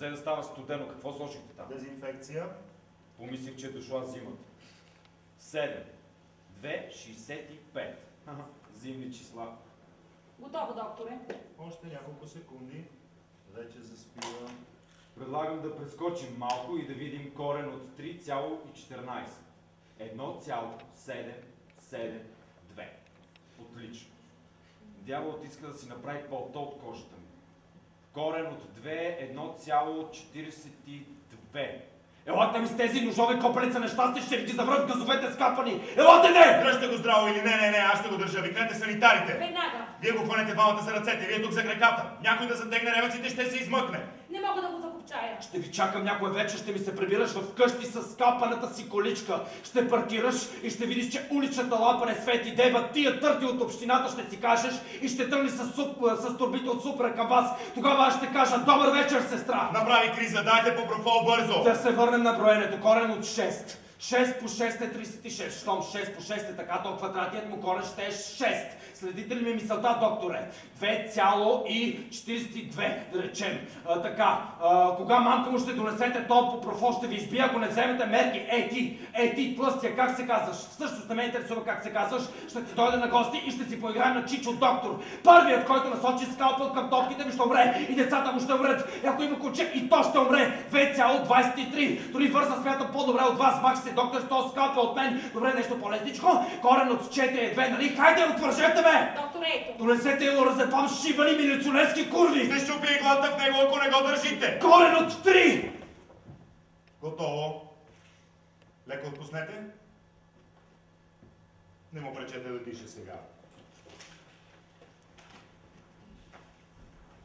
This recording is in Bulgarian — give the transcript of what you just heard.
взе да става студено. Какво сложихте там? Дезинфекция. Помислих, че е дошла зимата. 7. 2,65. Зимни числа. Готово, докторе. Още няколко секунди. Вече заспивам. Предлагам да прескочим малко и да видим корен от 3,14. 1,772. Отлично. Дяволът иска да си направи пълто от кожата ми. Корен от 2 е 1,42. Елате ми с тези ножови копелица нещастни, ще ви ги заврат газовете скапани! Елате не! Дръжте го здраво или не, аз ще го държа. Викнете санитарите. Веднага. Вие го хванете двамата за ръцете, вие тук за краката. Някой да затегне ревъците, ще се измъкне. Не мога да го закопчая. Ще ви чакам някоя вечер, ще ми се прибираш в къщи с скапаната си количка. Ще паркираш и ще видиш, че уличната лампа не свети деба. Тия търти от общината ще си кажеш и ще тръгни с турбите от супера към вас. Тогава аз ще кажа: добър вечер, сестра! Направи криза, дайте по профол бързо. Да се върнем на броенето. Корен от 6. 6 по 6 е 36. Щом 6 по 6 е така, то квадратният му корен ще е 6. Следите ли ми мисълта, докторе? 2,42, да речем. Кога мамка му ще донесете то по профол, ще ви избия, ако не вземете мерки. Ей ти, тлъстия, как се казваш? Всъщност не ме интересува как се казваш. Ще ти дойде на гости и ще си поиграем на Чичо доктор. Първият, който насочи скалпъл към топките ми, ще умре и децата му ще умрат. И ако има куче, и то ще умре. 2,23. Дори върза смятам по-добре от вас. Мах се, доктор, с този скалпъл от мен. Добре, нещо по-лесничко. Корен от 4 е 2, нали? Хайде, отвържете ме! Доктор, ето. Донесете и разепам шибани милиционерски курви! Ще щупи иглата в него, ако не го държите. Корен от 3! Готово. Леко отпуснете. Не му пречете да диша сега.